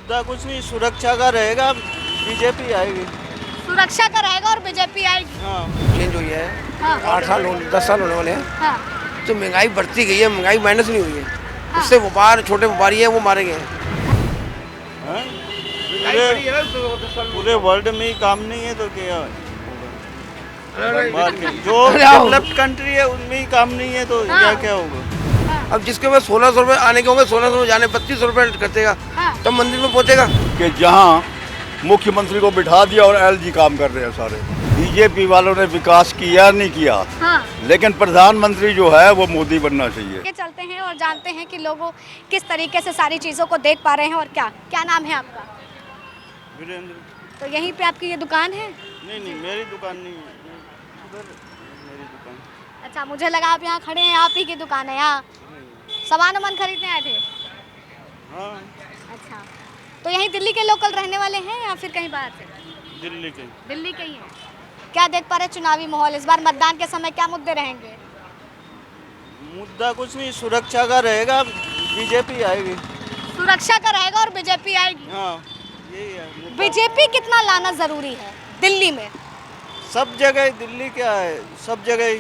मुद्दा कुछ नहीं, सुरक्षा का रहेगा, बीजेपी आएगी। सुरक्षा का रहेगा और बीजेपी आएगी। हाँ, चेंज हुई है। हाँ। 10 साल होने वाले हैं। हाँ। तो महंगाई बढ़ती गई है, महंगाई माइनस नहीं हुई है। हाँ। उससे व्यापार, छोटे व्यापारी हैं वो मारे गए हैं। हाँ? पूरे वर्ल्ड में ही काम नहीं है तो क्या होगा? जो डेवलप्ड कंट्री है उनमें ही काम नहीं है तो हाँ। क्या क्या होगा? अब जिसके पास 1600 रुपये आने के होंगे, 1600 में जाने 3200 रुपये खर्चेगा, हाँ। तब मंदिर में पहुंचेगा। कि जहां मुख्यमंत्री को बिठा दिया और एलजी काम कर रहे हैं सारे। बीजेपी वालों ने विकास किया नहीं किया, हाँ। लेकिन प्रधानमंत्री जो है वो मोदी बनना चाहिए। के चलते हैं और जानते हैं कि लोग किस तरीके से सारी चीज़ों को देख पा रहे हैं। और क्या क्या नाम है आपका? वीरेंद्र। तो यहीं पे आपकी ये दुकान है? नहीं नहीं, मेरी दुकान नहीं है, उधर मेरी दुकान। अच्छा, मुझे लगा आप यहाँ खड़े हैं, आप ही की दुकान है यहाँ। सामान वामान खरीदने आए थे? हाँ, अच्छा, तो यहीं दिल्ली के लोकल रहने वाले हैं या फिर कहीं बाहर से? दिल्ली के। दिल्ली के ही हैं। क्या देख पा रहे हैं चुनावी माहौल इस बार मतदान के समय, क्या मुद्दे रहेंगे? मुद्दा कुछ नहीं, सुरक्षा का रहेगा, बीजेपी आएगी। सुरक्षा का रहेगा और बीजेपी आएगी। हाँ, यही है मुद्दा। बीजेपी कितना लाना जरूरी है दिल्ली में? सब जगह, दिल्ली क्या है, सब जगह ही,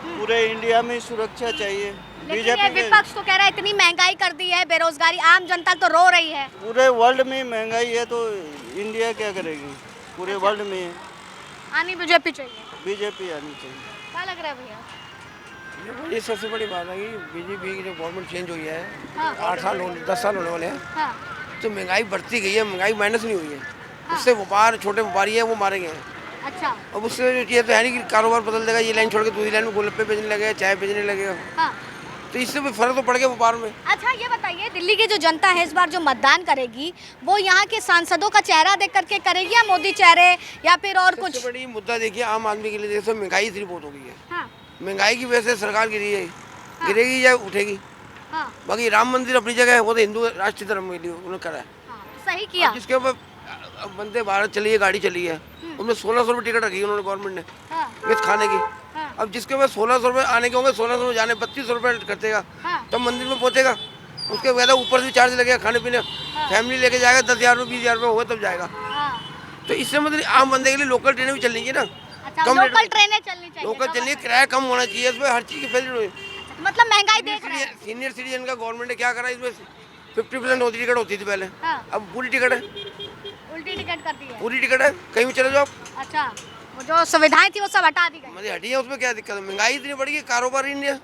पूरे इंडिया में सुरक्षा चाहिए। लेकिन ये विपक्ष तो कह रहा है इतनी महंगाई कर दी है, बेरोजगारी, आम जनता तो रो रही है। पूरे वर्ल्ड में महंगाई है तो इंडिया क्या करेगी? पूरे वर्ल्ड में आनी बीजेपी चाहिए। बीजेपी आनी चाहिए। क्या लग रहा है भैया? ये सबसे बड़ी बात है कि बीजेपी की जो गवर्नमेंट चेंज हुई है, हाँ। 10 साल होने वाले हैं। हाँ। तो महंगाई बढ़ती गई है, महंगाई माइनस नहीं हुई है। उससे व्यापार, छोटे व्यापारी हैं वो मारे गए हैं। अच्छा। अब उससे ये तो है नहीं कि कारोबार बदल देगा, ये लाइन छोड़ के दूसरी लाइन में गोलगप्पे बेचने लगेगा, चाय बेचने लगेगा। हाँ। तो इससे भी फर्क तो पड़ गया व्यापार में। अच्छा, ये बताइए दिल्ली की जो जनता है इस बार जो मतदान करेगी वो यहाँ के सांसदों का चेहरा देख करके करेगी या मोदी चेहरे या फिर और कुछ? सबसे बड़ी मुद्दा देखिए आम आदमी के लिए, जैसे महंगाई इतनी बहुत हो गई है। हाँ। महंगाई की वजह से सरकार गिरी है, गिरेगी या उठेगी। हाँ। बाकी राम मंदिर अपनी जगह है, वो तो हिंदू राष्ट्रीय धर्म के लिए उन्होंने करा है। हाँ, सही किया। जिसके ऊपर वंदे भारत चली है, गाड़ी चली है, उनमें 1600 रुपये टिकट रखी है उन्होंने गवर्नमेंट ने हाँ। विथ खाने की। हाँ। अब जिसके पास 1600 रुपये आने के होंगे, 1600 में जाने 3200 रुपये खर्चेगा, हाँ। तब मंदिर में पहुंचेगा। उसके बाद ऊपर से चार्ज लगेगा खाने पीने, फैमिली लेके जाएगा 10,000 रुपये 20,000 रुपये होगा तब जाएगा। हाँ। तो इससे मतलब आम बंदे के लिए लोकल ट्रेनें भी चलनी चाहिए ना। अच्छा, कम रेट लोकल में। ट्रेनें चलनी चाहिए। लोकल चलिए, किराया कम होना चाहिए, इसमें हर चीज़ की फैसिलिटी हुई। मतलब महंगाई देख रहे हैं। सीनियर सिटीजन का गवर्नमेंट ने क्या करा, इसमें 50% होती टिकट होती थी पहले, हाँ। अब पूरी टिकट है, उल्टी टिकट कर दी है। पूरी टिकट है, कहीं भी चले जाओ। अच्छा, वो जो सुविधाएं थी वो सब हटा दी गई। मतलब हटी है, उसमें क्या दिक्कत है? महंगाई इतनी बढ़ गई, कारोबार ही नहीं है।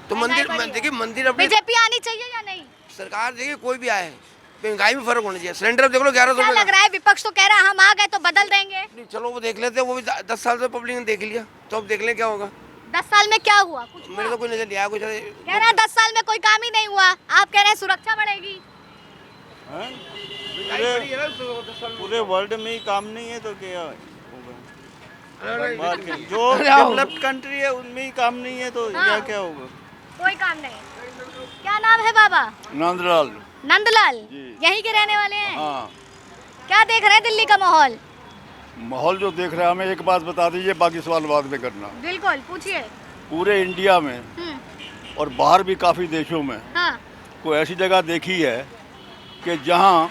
तो महंगाई मंदिर बढ़ी है। देखिए, मंदिर अपनी बीजेपी आनी चाहिए या नहीं? सरकार देखिए कोई भी आए, महंगाई में फर्क होना चाहिए। सिलेंडर अब देख लो 1100 क्या रुपये लग रहा है विपक्ष तो कह रहा है हम आ गए तो बदल देंगे? का। चलो वो देख लेते हैं, वो भी 10 साल से पब्लिक ने देख लिया, तो अब देख लें क्या होगा। 10 साल में क्या हुआ? कुछ हुआ? मेरे तो कोई नजर नहीं आया कुछ। कह रहे हैं 10 साल में कोई काम ही नहीं हुआ, आप कह रहे हैं सुरक्षा बढ़ेगी। हाँ? पूरे वर्ल्ड में ही काम नहीं है तो क्या होगा? जो डेवलप्ड कंट्री है उनमें ही काम नहीं है तो हाँ। क्या क्या होगा? कोई काम नहीं। क्या नाम है बाबा? नंदलाल। नंदलाल। जी। यहीं के रहने वाले हैं? हाँ, क्या देख रहे हैं दिल्ली का माहौल? माहौल जो देख रहे हैं, हमें एक बात बता दीजिए, बाकी सवाल बाद में करना। बिल्कुल, पूछिए। पूरे इंडिया में और बाहर भी काफ़ी देशों में हाँ। कोई ऐसी जगह देखी है कि जहां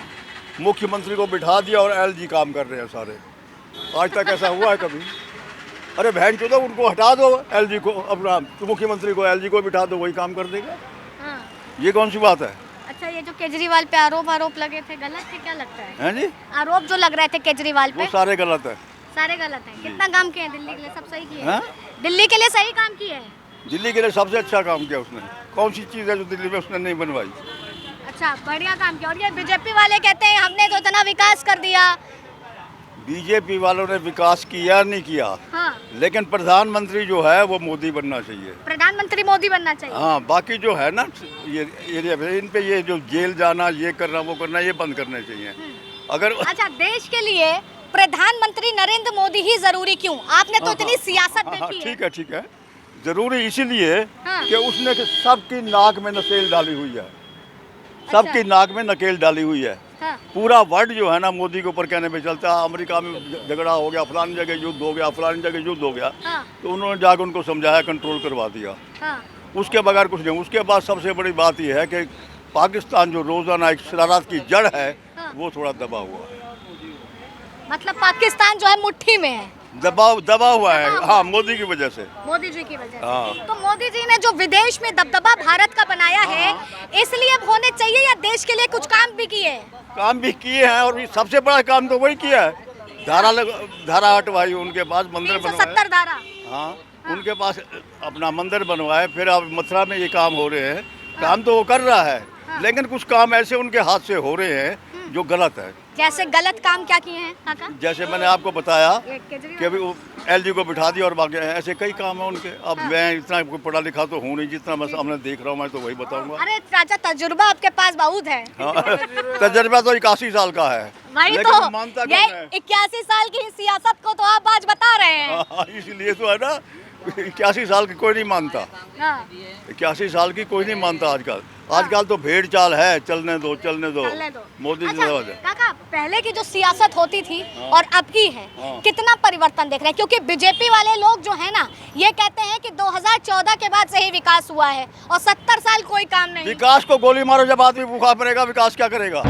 मुख्यमंत्री को बिठा दिया और एलजी काम कर रहे हैं सारे? आज तक ऐसा हुआ है कभी? अरे बहन चोदो, उनको हटा दो, एलजी को, अपना मुख्यमंत्री को, एलजी को बिठा दो, वही काम कर देगा। हाँ। ये कौन सी बात है? अच्छा, ये जो केजरीवाल पे आरोप लगे थे, गलत थे? क्या लगता है? हैं जी? आरोप जो लग रहे थे केजरीवाल पे वो सारे गलत है। सारे गलत हैं। कितना काम किए हैं दिल्ली के लिए? सब सही किए हैं? हैं? दिल्ली के लिए सही काम किए हैं। दिल्ली के लिए सबसे अच्छा काम किया उसने। कौन सी चीज़ है जो दिल्ली में उसने नहीं बनवाई? अच्छा, बढ़िया काम किया। और ये बीजेपी वाले कहते हैं हमने तो इतना विकास कर दिया। बीजेपी वालों ने विकास किया नहीं किया, हाँ। लेकिन प्रधानमंत्री जो है वो मोदी बनना चाहिए। प्रधानमंत्री मोदी बनना चाहिए। हाँ, बाकी जो है ना ये एरिया पे, इन पे ये जो जेल जाना, ये करना, वो करना, ये बंद करने चाहिए। अगर अच्छा, देश के लिए प्रधानमंत्री नरेंद्र मोदी ही जरूरी क्यों? आपने तो इतनी सियासत हाँ, देखी है। ठीक है, ठीक है। जरूरी इसीलिए हाँ। कि उसने सबकी नाक में नकेल डाली हुई है, सबकी नाक में नकेल डाली हुई है। हाँ। पूरा वर्ल्ड जो है ना मोदी के ऊपर कहने पे चलता है। अमेरिका में झगड़ा हो गया, फलानी जगह युद्ध हो गया, फलानी जगह युद्ध हो गया, हाँ। तो उन्होंने जाकर उनको समझाया, कंट्रोल करवा दिया। हाँ। उसके बगैर कुछ नहीं। उसके बाद सबसे बड़ी बात यह है कि पाकिस्तान जो रोज़ाना एक शरारत की जड़ है हाँ। वो थोड़ा दबा हुआ है, मतलब पाकिस्तान जो है मुट्ठी में है दबा हुआ है। हाँ, मोदी की वजह से। मोदी जी की वजह हाँ। से। तो मोदी जी ने जो विदेश में दबदबा भारत का बनाया है, इसलिए अब होने चाहिए या देश के लिए कुछ काम भी किए? काम भी किए हैं और सबसे बड़ा काम तो वही किया है, धारा हटवाई, उनके पास मंदिर बनवाए। 370 धारा। हाँ, उनके पास अपना मंदिर बनवाए, फिर अब मथुरा में ये काम हो रहे हैं। काम तो वो कर रहा है, लेकिन कुछ काम ऐसे उनके हाथ से हो रहे हैं जो गलत है। जैसे गलत काम क्या किए हैं काका? जैसे मैंने आपको बताया केजरीवाल। कि अभी वो एलजी को बिठा दिया और बाकी ऐसे कई काम है उनके। अब मैं इतना पढ़ा लिखा तो हूँ नहीं, जितना मैं सामने देख रहा हूँ मैं तो वही बताऊंगा। अरे राजा, तजुर्बा आपके पास बहुत है। हाँ, तजर्बा तो 81 साल का है, वही लेकिन तो मानता ये कौन है? 81 साल की सियासत को तो आप आज बता रहे हैं। हाँ, इसलिए तो है ना, 81 साल की कोई नहीं मानता। हाँ, 81 साल की कोई नहीं मानता आजकल। आजकल तो भेड़ चाल है, चलने दो चलने दो। मोदी जी अच्छा, दरवाजे। काका, पहले की जो सियासत होती थी और अब की है, हाँ। कितना परिवर्तन देख रहे हैं? क्योंकि बीजेपी वाले लोग जो है ना, ये कहते हैं कि 2014 के बाद से ही विकास हुआ है और 70 साल कोई काम नहीं। विकास को गोली मारो, जब आदमी भूखा मरेगा विकास क्या करेगा?